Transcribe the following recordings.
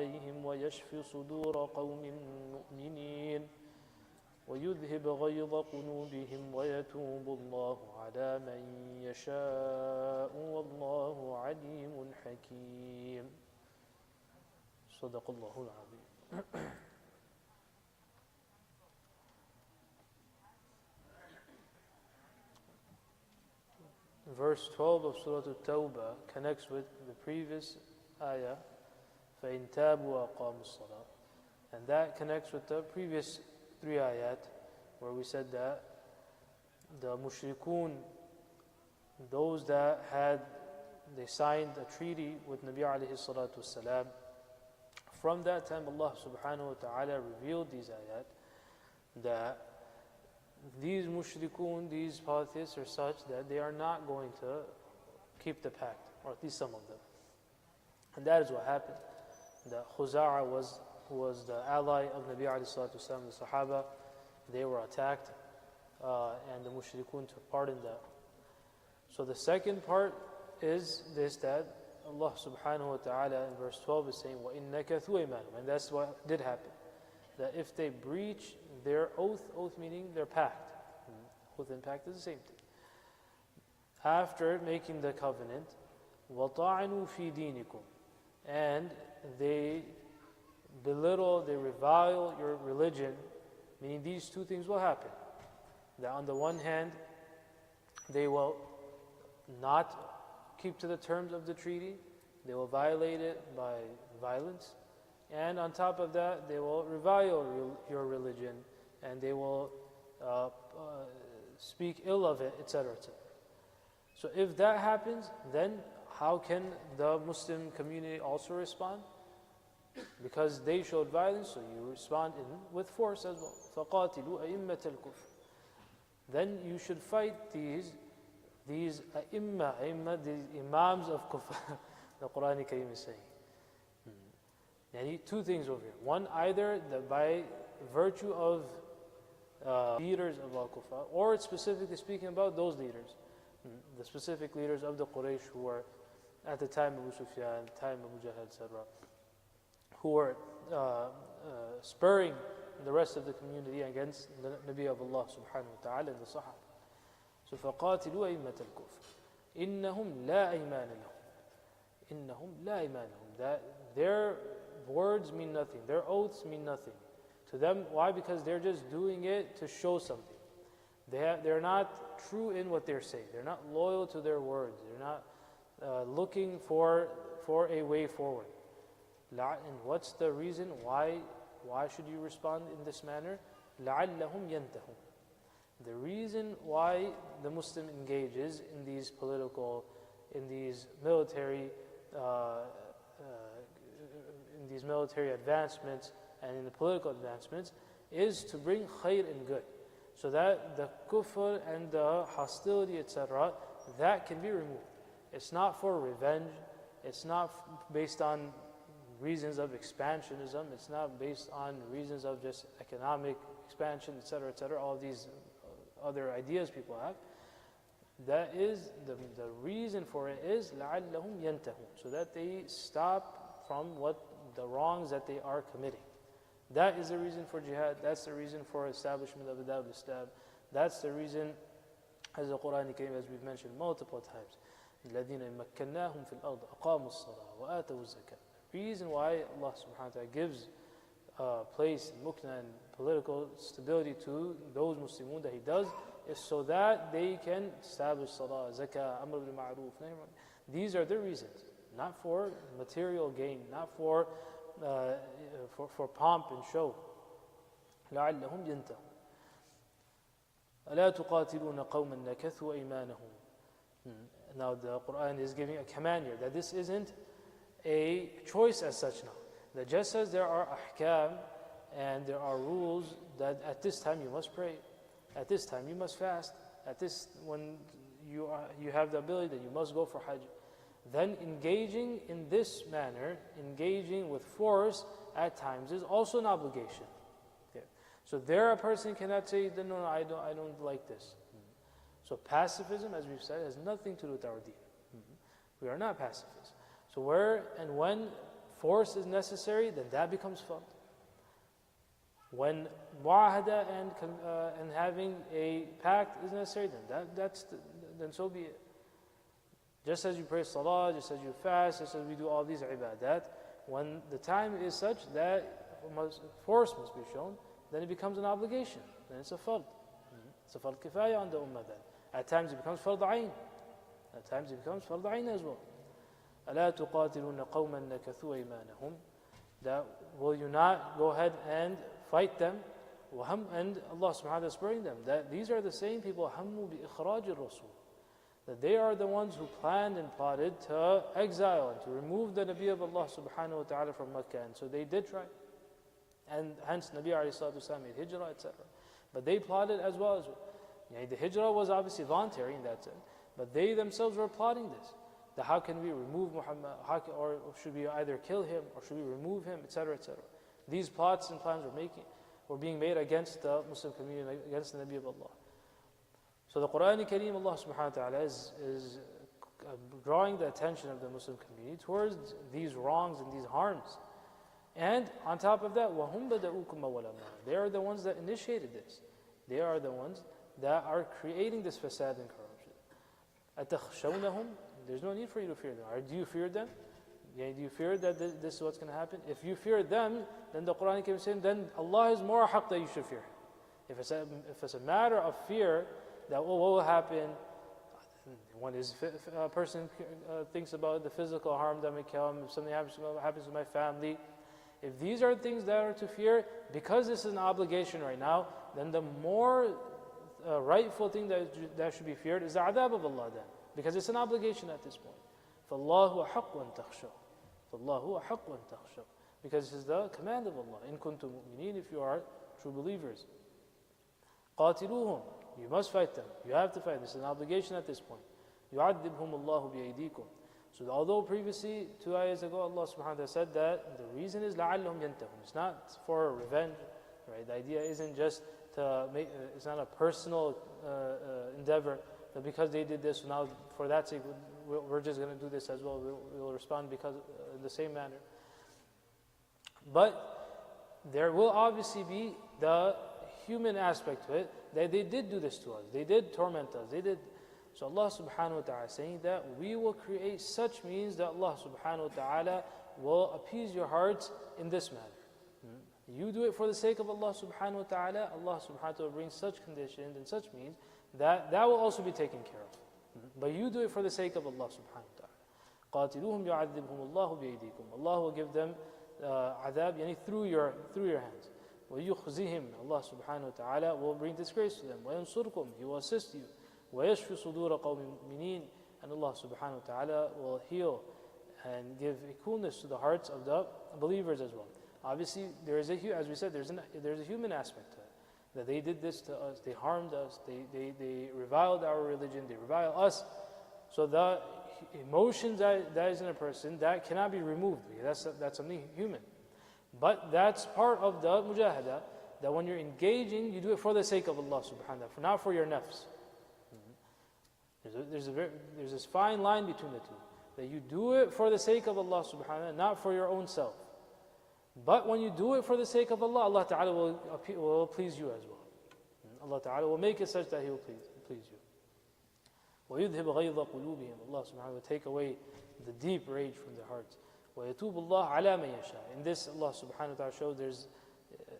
عليهم ويشفي صدور قوم مؤمنين ويذهب غيظ قلوبهم ويتوب الله على من يشاء والله عليم حكيم. صدق الله العظيم. Verse 12 of Surah At-Tawbah connects with the previous ayah, فَإِن تَابُوا وَأَقَامُوا الصَّلَاةَ, and that connects with the previous 3 ayat, where we said that the mushrikun, those that they signed a treaty with Nabi alayhi salatu wasalam, from that time Allah subhanahu wa ta'ala revealed these ayat, that these mushrikun, these polytheists are such that they are not going to keep the pact, or at least some of them. And that is what happened. The Khuza'a was the ally of Nabi alayhi salatu wasalam, the Sahaba. They were attacked, and the mushrikun took part in that. So the second part is this, that Allah subhanahu wa ta'ala in verse 12 is saying, وَإِن نَكَثُوا أَيْمَانَهُمْ, and that's what did happen. That if they breach their oath meaning their pact, oath and pact is the same thing, after making the covenant, وَطَعَنُوا فِي دِينِكُمْ, and they belittle, they revile your religion, meaning these 2 things will happen. That on the one hand, they will not keep to the terms of the treaty, they will violate it by violence, and on top of that, they will revile your religion, and they will speak ill of it, etc., etc. So if that happens, then how can the Muslim community also respond? Because they showed violence, so you respond with force as well. فَقَاتِلُوا أَئِمَّةَ الْكُفْرِ. Then you should fight these these these imams of kufr. The Quran Kareem is saying. Two things over here. One, either by virtue of leaders of al-Kufa, or it's specifically speaking about those leaders, the specific leaders of the Quraysh who were at the time of Abu Sufyan, time of Abu Jahl, etc., who were spurring the rest of the community against the Nabi of Allah subhanahu wa ta'ala and the Sahaba. So فَقَاتِلُوا أَئِمَّةَ الْكُفْرِ إِنَّهُمْ لَا أَيْمَانَ لَهُمْ إِنَّهُمْ لَا أَيْمَانَ لَهُمْ. That their words mean nothing, their oaths mean nothing to them. Why? Because they're just doing it to show something. They're not true in what they're saying. They're not loyal to their words. They're not looking for a way forward. And what's the reason? Why should you respond in this manner? لَعَلَّهُمْ يَنْتَهُونَ. The reason why the Muslim engages in these political, in these military advancements and in the political advancements is to bring khair and good, so that the kufr and the hostility, etc., that can be removed. It's not for revenge. It's not based on reasons of expansionism. It's not based on reasons of just economic expansion, etc., etc., all these other ideas people have. That is, the reason for it is لَعَلَّهُمْ يَنْتَهُونَ, so that they stop from the wrongs that they are committing. That is the reason for jihad. That's the reason for establishment of the Dawah al-Islam. That's the reason, as the Quran came, as we've mentioned multiple times, الَّذِينَ مَكَّنَّاهُمْ فِي الْأَرْضِ أَقَامُوا الصَّلَاةَ وَآتَوُا الزَّكَاةَ. The reason why Allah subhanahu wa ta'ala gives place, mukna, and political stability to those Muslimun that He does is so that they can establish salah, zakah, amr bil ma'ruf. These are the reasons, not for material gain, not for pomp and show. لَعَلَّهُمْ يَنْتَهُونَ. أَلَا تُقَاتِلُونَ قَوْمًا نَكَثُوا أَيْمَانَهُمْ. Now the Quran is giving a command here, that this isn't a choice as such now. That just as there are ahkam and there are rules that at this time you must pray, at this time you must fast, when you have the ability that you must go for hajj, then engaging in this manner, engaging with force at times is also an obligation. Okay. So there a person cannot say, no, I don't like this. So pacifism, as we've said, has nothing to do with our deen. We are not pacifists. So where and when force is necessary, then that becomes fard. When mu'ahada and having a pact is necessary, then so be it. Just as you pray salah, just as you fast, just as we do all these ibadat, when the time is such that force must be shown, then it becomes an obligation. Then it's a fard. It's a fard kifaya on the ummah then. At times it becomes fard ayn. At times it becomes fard ayn as well. أَلَا تُقَاتِلُونَ قَوْمًا نَكَثُوا أَيْمَانَهُم. That will you not go ahead and fight them? And Allah subhanahu wa ta'ala is spurring them that these are the same people هَمُّوا بِإِخْرَاجِ الرَّسُولِ, that they are the ones who planned and plotted to exile and to remove the Nabi of Allah subhanahu wa ta'ala from Makkah. And so they did try. And hence Nabi alayhi salatu wasalam made hijrah, etc. But they plotted as well. The hijrah was obviously voluntary in that sense. But they themselves were plotting this. That how can we remove Muhammad, or should we either kill him, or should we remove him, etc., etc. These plots and plans were being made against the Muslim community, against the Nabi of Allah. So the Quran Kareem, Allah subhanahu wa ta'ala is drawing the attention of the Muslim community towards these wrongs and these harms. And on top of that, وَهُمْ بَدَأُوكُمْ أَوَّلَ مَرَّةٍ, they are the ones that initiated this. They are the ones that are creating this fasad and corruption. أَتَخْشَوْنَهُمْ, there's no need for you to fear them. Do you fear them? Do you fear that this is what's going to happen? If you fear them, then the Quran is saying, then Allah is more haqq that you should fear Him. If it's a matter of fear, that what will happen, when a person thinks about the physical harm that may come, if something happens to my family, if these are things that are to fear, because this is an obligation right now, then the more rightful thing that should be feared is the adab of Allah then, because it's an obligation at this point. فَاللَّهُ أَحَقُّ أَن تَخْشَوْا, فَاللَّهُ أَحَقُّ أَن تَخْشَوْا, because this is the command of Allah. إِن كُنتُم مُؤْمِنِينَ, if you are true believers. قَاتِلُوهُم, you must fight them. You have to fight. This is an obligation at this point. يُعَذِّبْهُمُ اللَّهُ بِأَيْدِيكُم. So although previously, 2 ayahs ago, Allah subhanahu wa ta'ala said that the reason is لَعَلَّهُمْ يَنْتَهُونَ. It's not for revenge, right? The idea isn't just to make, it's not a personal endeavor, that because they did this, now for that sake, we're just going to do this as well. We'll respond because in the same manner. But there will obviously be the human aspect to it, that they did do this to us. They did torment us. So Allah subhanahu wa ta'ala is saying that we will create such means that Allah subhanahu wa ta'ala will appease your hearts in this manner. You do it for the sake of Allah subhanahu wa ta'ala, Allah subhanahu wa ta'ala brings such conditions and such means that will also be taken care of. But you do it for the sake of Allah subhanahu wa ta'ala. قَاتِلُوهُمْ يُعَذِّبْهُمُ اللَّهُ بِأَيْدِيكُمْ. Allah will give them adab, through your hands. وَيُخْزِهِمْ, Allah subhanahu wa ta'ala will bring disgrace to them. وَيَنْصُرْكُمْ, He will assist you. وَيَشْفِ صُدُورَ قَوْمٍ مُؤْمِنِينَ, and Allah subhanahu wa ta'ala will heal and give a coolness to the hearts of the believers as well. Obviously, as we said, there's a human aspect to it. That they did this to us, they harmed us, they reviled our religion, they revile us. So the emotions that is in a person, that cannot be removed, because that's something human. But that's part of the mujahada, that when you're engaging, you do it for the sake of Allah subhanahu wa ta'ala, not for your nafs. There's this fine line between the two, that you do it for the sake of Allah subhanahu wa ta'ala, not for your own self. But when you do it for the sake of Allah, Allah ta'ala will please you as well. Allah ta'ala will make it such that He will please you. وَيُذْهِبْ غَيْظَ قُلُوبِهِمْ, Allah subhanahu wa ta'ala will take away the deep rage from their hearts. وَيَتُوبُ اللَّهُ عَلَى مَن يَشَاءُ. In this, Allah subhanahu wa ta'ala shows there's,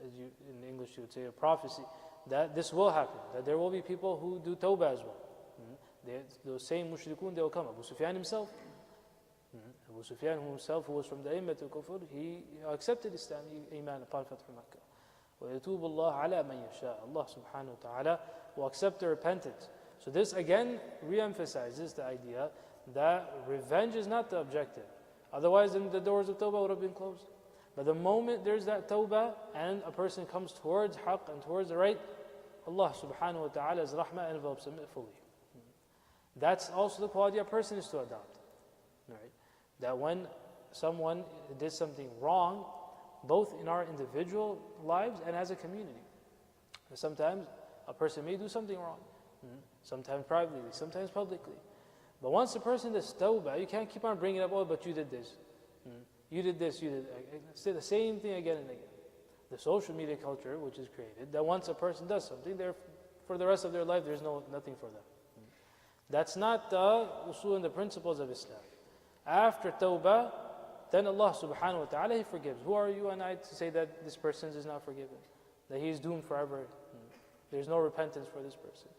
in English you would say, a prophecy, that this will happen, that there will be people who do tawbah as well. Those same mushrikun, they will come. Abu Sufyan himself, who was from the Immat al-Kufr, he accepted Islam, Iman upon Fath Makkah. وَيَتُوبُ اللَّهُ عَلَى مَن يَشَاءُ. Allah subhanahu wa ta'ala will accept the repentance. So this again re-emphasizes the idea that revenge is not the objective. Otherwise, then the doors of tawbah would have been closed. But the moment there's that tawbah and a person comes towards haqq and towards the right, Allah subhanahu wa ta'ala's rahmah envelops him fully. That's also the quality a person is to adopt. Right? That when someone did something wrong, both in our individual lives and as a community. Sometimes a person may do something wrong, sometimes privately, sometimes publicly. But once a person does tawbah, you can't keep on bringing up, oh, but you did this. You did this, you did that. Say the same thing again and again. The social media culture, which is created, that once a person does something, for the rest of their life, there's nothing for them. That's not the usul and the principles of Islam. After tawbah, then Allah subhanahu wa ta'ala, He forgives. Who are you and I to say that this person is not forgiven? That he is doomed forever? There's no repentance for this person.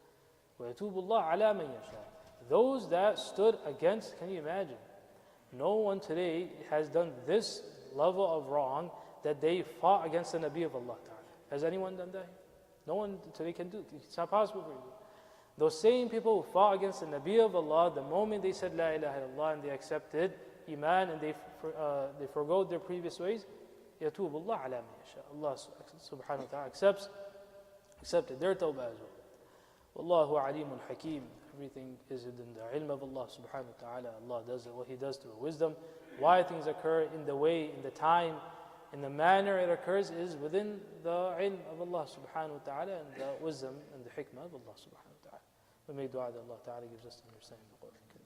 وَيَتُوبُ اللَّهُ عَلَى مَنْ يَشَاءُ. Those that stood against, can you imagine? No one today has done this level of wrong that they fought against the Nabi of Allah Ta'ala. Has anyone done that? No one today can do it. It's not possible for you. Those same people who fought against the Nabi of Allah, the moment they said La ilaha illallah and they accepted Iman and they forgo their previous ways, يَتُوبُ اللَّهُ عَلَى مَنْ يَشَاءُ. Allah subhanahu wa ta'ala accepted their tawbah as well. Wallahu alimun hakim. Everything is in the ilm of Allah subhanahu wa ta'ala. Allah does what He does through wisdom. Why things occur in the way, in the time, in the manner it occurs is within the ilm of Allah subhanahu wa ta'ala and the wisdom and the hikmah of Allah subhanahu wa ta'ala. We make dua that Allah ta'ala gives us understanding of the Quran.